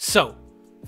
So,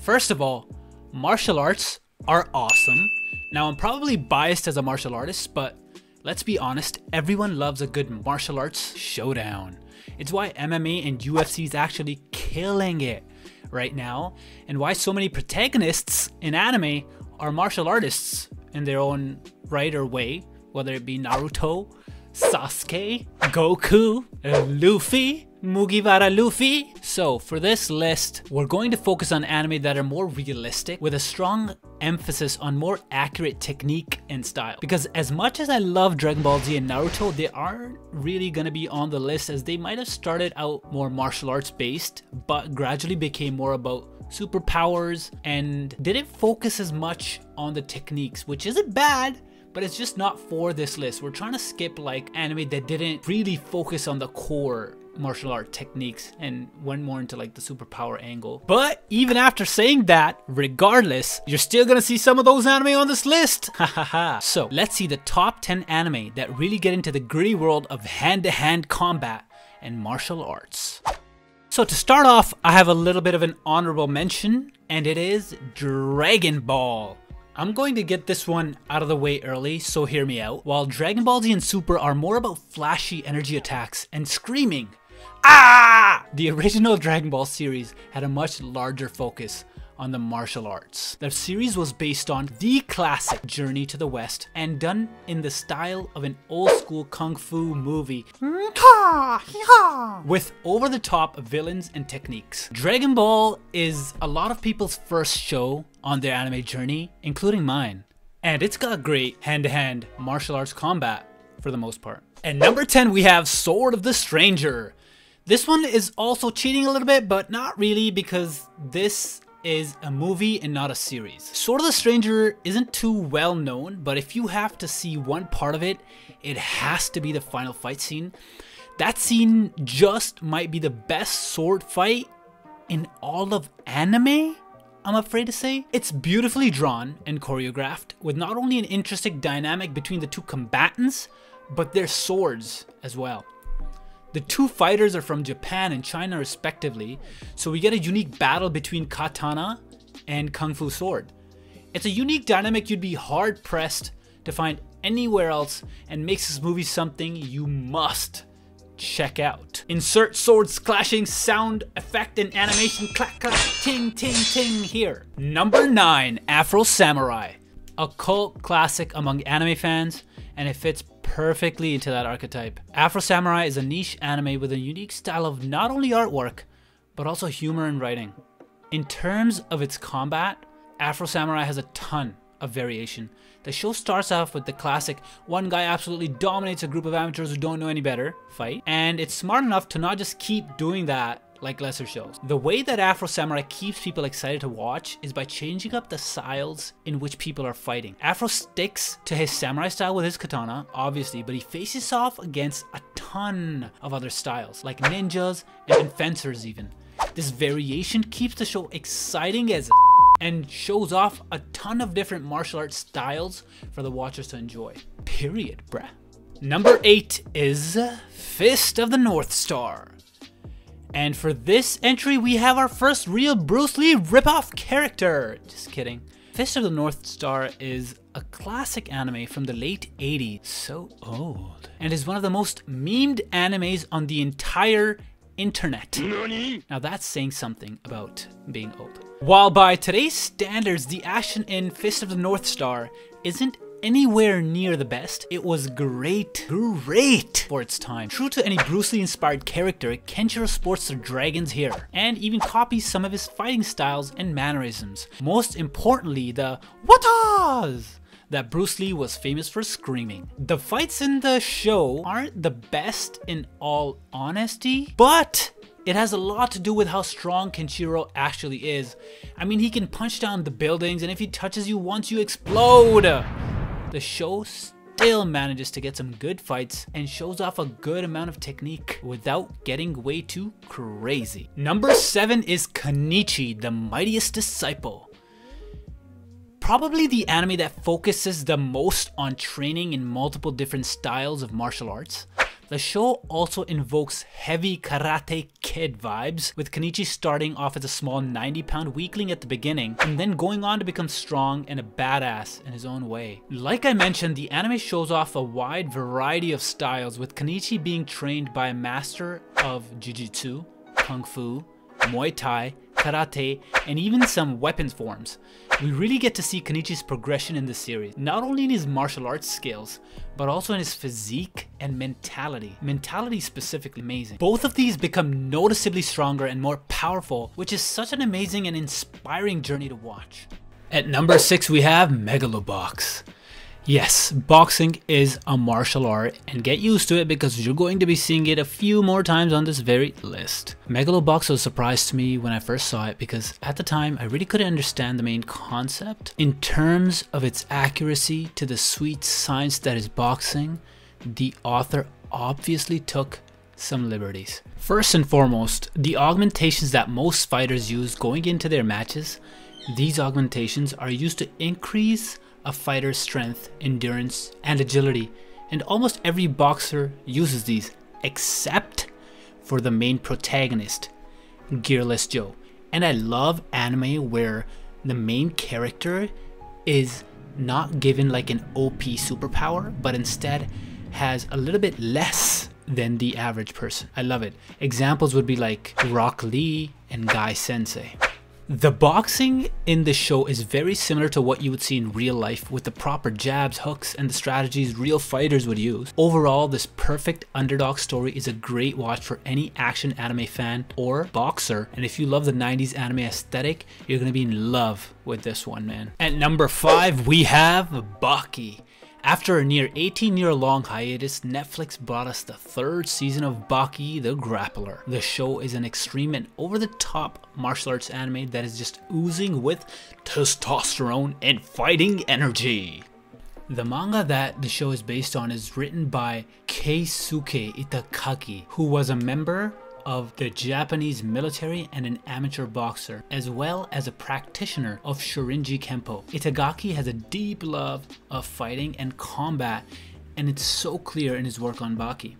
first of all, martial arts are awesome. Now, I'm probably biased as a martial artist, but let's be honest, everyone loves a good martial arts showdown. It's why MMA and UFC is actually killing it right now, and why so many protagonists in anime are martial artists in their own right or way, whether it be Naruto, Sasuke, Goku, Luffy, Mugiwara Luffy. So for this list, we're going to focus on anime that are more realistic with a strong emphasis on more accurate technique and style. Because as much as I love Dragon Ball Z and Naruto, they aren't really gonna be on the list as they might have started out more martial arts based, but gradually became more about superpowers and didn't focus as much on the techniques, which isn't bad, but it's just not for this list. We're trying to skip like anime that didn't really focus on the core martial art techniques and went more into like the superpower angle. But even after saying that, regardless, you're still gonna see some of those anime on this list. Hahaha. So let's see the top 10 anime that really get into the gritty world of hand-to-hand combat and martial arts. So to start off, I have a little bit of an honorable mention, and it is Dragon Ball. I'm going to get this one out of the way early, so hear me out. While Dragon Ball Z and Super are more about flashy energy attacks and screaming, ah! The original Dragon Ball series had a much larger focus on the martial arts. The series was based on the classic Journey to the West and done in the style of an old school kung fu movie with over-the-top villains and techniques. Dragon Ball is a lot of people's first show on their anime journey, including mine. And it's got great hand-to-hand martial arts combat for the most part. And number 10, we have Sword of the Stranger. This one is also cheating a little bit, but not really, because this is a movie and not a series. Sword of the Stranger isn't too well known, but if you have to see one part of it, it has to be the final fight scene. That scene just might be the best sword fight in all of anime, I'm afraid to say. It's beautifully drawn and choreographed, with not only an interesting dynamic between the two combatants, but their swords as well. The two fighters are from Japan and China respectively, so we get a unique battle between katana and kung fu sword. It's a unique dynamic you'd be hard pressed to find anywhere else, and makes this movie something you must check out. Insert swords clashing sound effect and animation, clack clack ting ting ting here. Number 9, Afro Samurai. A cult classic among anime fans, and it fits perfectly into that archetype. Afro Samurai is a niche anime with a unique style of not only artwork, but also humor and writing. In terms of its combat, Afro Samurai has a ton of variation. The show starts off with the classic one guy absolutely dominates a group of amateurs who don't know any better fight, and it's smart enough to not just keep doing that like lesser shows. The way that Afro Samurai keeps people excited to watch is by changing up the styles in which people are fighting. Afro sticks to his samurai style with his katana, obviously, but he faces off against a ton of other styles, like ninjas and fencers even. This variation keeps the show exciting as and shows off a ton of different martial arts styles for the watchers to enjoy. Period, bruh. Number 8 is Fist of the North Star. And for this entry, we have our first real Bruce Lee ripoff character. Just kidding. Fist of the North Star is a classic anime from the late 80s, so old, and is one of the most memed animes on the entire internet. Now that's saying something about being old. While by today's standards, the action in Fist of the North Star isn't anywhere near the best, it was great for its time. True to any Bruce Lee inspired character, Kenshiro sports the dragon's hair and even copies some of his fighting styles and mannerisms. Most importantly, the watas that Bruce Lee was famous for screaming. The fights in the show aren't the best in all honesty, but it has a lot to do with how strong Kenshiro actually is. I mean, he can punch down the buildings, and if he touches you once, you explode. The show still manages to get some good fights and shows off a good amount of technique without getting way too crazy. Number 7 is Konichi, the Mightiest Disciple. Probably the anime that focuses the most on training in multiple different styles of martial arts. The show also invokes heavy Karate Kid vibes, with Konichi starting off as a small 90-pound weakling at the beginning, and then going on to become strong and a badass in his own way. Like I mentioned, the anime shows off a wide variety of styles, with Konichi being trained by a master of Jiu-Jitsu, Kung Fu, Muay Thai, Karate, and even some weapons forms. We really get to see Konichi's progression in this series, not only in his martial arts skills, but also in his physique and mentality. Mentality specifically amazing. Both of these become noticeably stronger and more powerful, which is such an amazing and inspiring journey to watch. At number 6 we have Megalo Box. Yes, boxing is a martial art, and get used to it because you're going to be seeing it a few more times on this very list. Megalo Box was a surprise to me when I first saw it because at the time I really couldn't understand the main concept. In terms of its accuracy to the sweet science that is boxing, the author obviously took some liberties. First and foremost, the augmentations that most fighters use going into their matches, these augmentations are used to increase a fighter's strength, endurance, and agility, and almost every boxer uses these except for the main protagonist, Gearless Joe. And I love anime where the main character is not given like an OP superpower, but instead has a little bit less than the average person. I love it. Examples would be like Rock Lee and Guy Sensei. The boxing in the show is very similar to what you would see in real life, with the proper jabs, hooks, and the strategies real fighters would use. Overall, this perfect underdog story is a great watch for any action anime fan or boxer, and if you love the 90s anime aesthetic, you're gonna be in love with this one, man. At number 5 we have Bucky. After a near 18-year-long hiatus, Netflix brought us the 3rd season of Bucky the Grappler. The show is an extreme and over-the-top martial arts anime that is just oozing with testosterone and fighting energy. The manga that the show is based on is written by Keisuke Itagaki, who was a member of the Japanese military and an amateur boxer, as well as a practitioner of Shorinji Kempo. Itagaki has a deep love of fighting and combat, and it's so clear in his work on Bucky.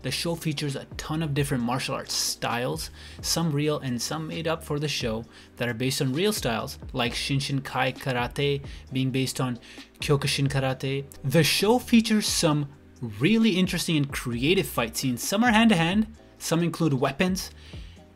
The show features a ton of different martial arts styles, some real and some made up for the show, that are based on real styles, like Shinshinkai Karate being based on Kyokushin Karate. The show features some really interesting and creative fight scenes. Some are hand-to-hand, some include weapons,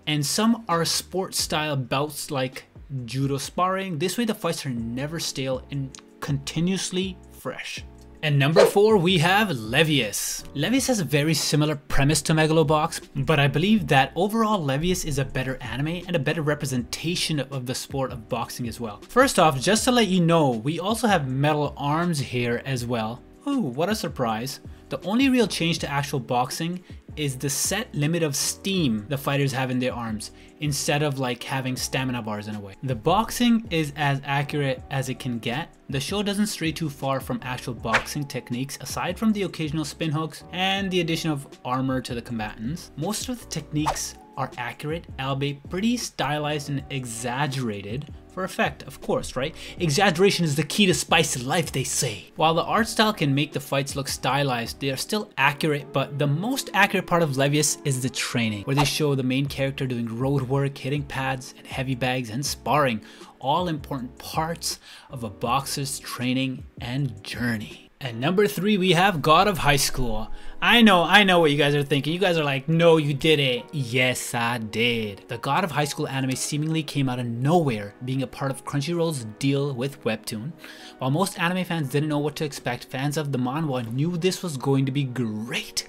and some are sport style bouts like judo sparring. This way the fights are never stale and continuously fresh. And number 4 we have Levis. Levis has a very similar premise to Megalo Box, but I believe that overall Levis is a better anime and a better representation of the sport of boxing as well. First off, just to let you know, we also have metal arms here as well. Ooh, what a surprise. The only real change to actual boxing is the set limit of steam the fighters have in their arms, instead of like having stamina bars in a way. The boxing is as accurate as it can get. The show doesn't stray too far from actual boxing techniques, aside from the occasional spin hooks and the addition of armor to the combatants. Most of the techniques are accurate, albeit pretty stylized and exaggerated for effect, of course, right? Exaggeration is the key to spicy life, they say. While the art style can make the fights look stylized, they are still accurate, but the most accurate part of Levis is the training, where they show the main character doing road work, hitting pads and heavy bags, and sparring, all important parts of a boxer's training and journey. At number 3 we have God of High School. I know what you guys are thinking. You guys are like, no you didn't. Yes I did. The God of High School anime seemingly came out of nowhere, being a part of Crunchyroll's deal with Webtoon. While most anime fans didn't know what to expect, fans of the manhwa knew this was going to be great,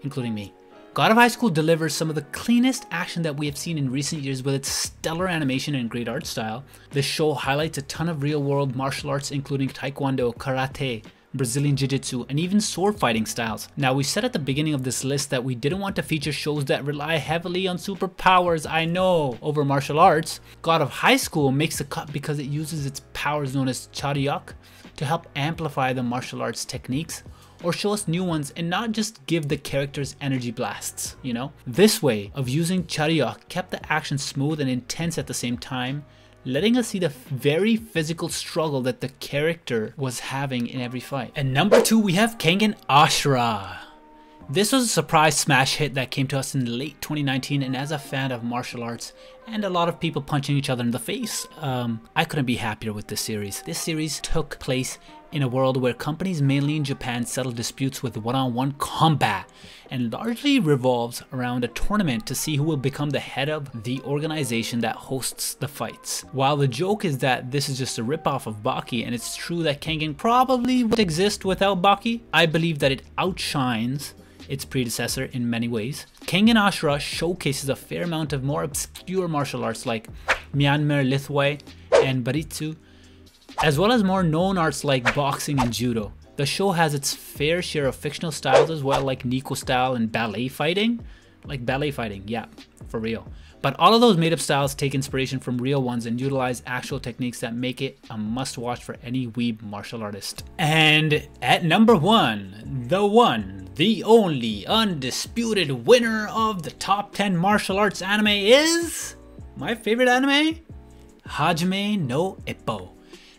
including me. God of High School delivers some of the cleanest action that we have seen in recent years with its stellar animation and great art style. The show highlights a ton of real-world martial arts, including Taekwondo, Karate, Brazilian Jiu-Jitsu, and even sword fighting styles. Now, we said at the beginning of this list that we didn't want to feature shows that rely heavily on superpowers, I know, over martial arts. God of High School makes the cut because it uses its powers known as charyok to help amplify the martial arts techniques, or show us new ones and not just give the characters energy blasts, you know? This way of using charyok kept the action smooth and intense at the same time, letting us see the very physical struggle that the character was having in every fight. And number 2 we have Kangen Ashara. This was a surprise smash hit that came to us in late 2019, and as a fan of martial arts and a lot of people punching each other in the face, I couldn't be happier with this series. This series took place in a world where companies mainly in Japan settle disputes with one-on-one combat and largely revolves around a tournament to see who will become the head of the organization that hosts the fights. While the joke is that this is just a ripoff of Bucky, and it's true that Kangen probably would exist without Bucky, I believe that it outshines its predecessor in many ways. Kangen Ashara showcases a fair amount of more obscure martial arts like ᴄᴏᴘɪᴜ and baritsu, as well as more known arts like boxing and judo. The show has its fair share of fictional styles as well, like Nico style and ballet fighting. Like ballet fighting, yeah, for real. But all of those made up styles take inspiration from real ones and utilize actual techniques that make it a must watch for any weeb martial artist. And at number 1, the only undisputed winner of the top 10 martial arts anime is my favorite anime, Hajime no Ippo.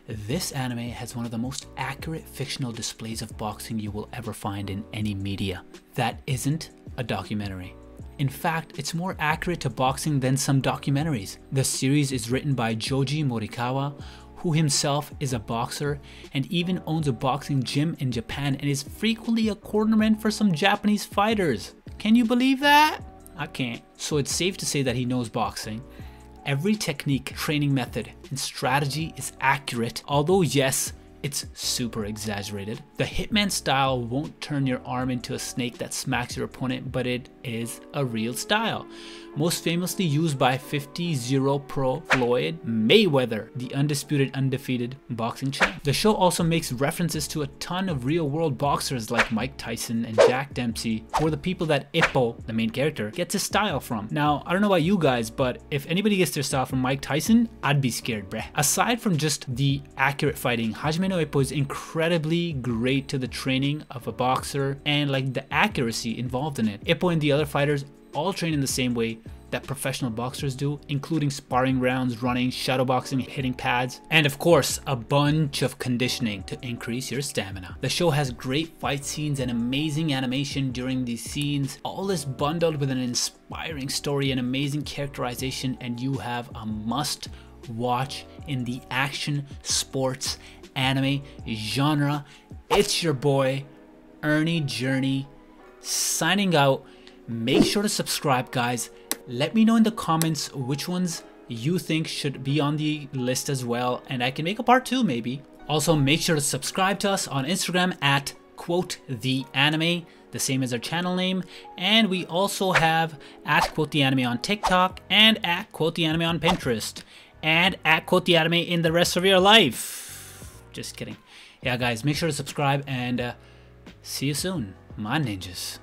This anime has one of the most accurate fictional displays of boxing you will ever find in any media. That isn't a documentary. In fact, it's more accurate to boxing than some documentaries. The series is written by Joji Morikawa, who himself is a boxer and even owns a boxing gym in Japan and is frequently a cornerman for some Japanese fighters. Can you believe that? I can't. So it's safe to say that he knows boxing. Every technique, training method, and strategy is accurate, although yes, it's super exaggerated. The hitman style won't turn your arm into a snake that smacks your opponent, but it is a real style. Most famously used by 50-0 pro Floyd Mayweather, the undefeated boxing champ. The show also makes references to a ton of real-world boxers like Mike Tyson and Jack Dempsey, who are the people that Ippo, the main character, gets his style from. Now, I don't know about you guys, but if anybody gets their style from Mike Tyson, I'd be scared, bruh. Aside from just the accurate fighting, Hajime no Ippo is incredibly great to the training of a boxer and like the accuracy involved in it. Ippo and the other fighters all train in the same way that professional boxers do, including sparring rounds, running, shadowboxing, hitting pads, and of course, a bunch of conditioning to increase your stamina. The show has great fight scenes and amazing animation during these scenes, all this bundled with an inspiring story and amazing characterization, and you have a must watch in the action sports anime genre. It's your boy, Ernie Journey, signing out. Make sure to subscribe, guys. Let me know in the comments which ones you think should be on the list as well, and I can make a part 2 maybe. Also, make sure to subscribe to us on Instagram at @theanime, the same as our channel name, and we also have at @theanime on TikTok and at @theanime on Pinterest and at @theanime in the rest of your life. Just kidding. Yeah, guys, make sure to subscribe and see you soon, my ninjas.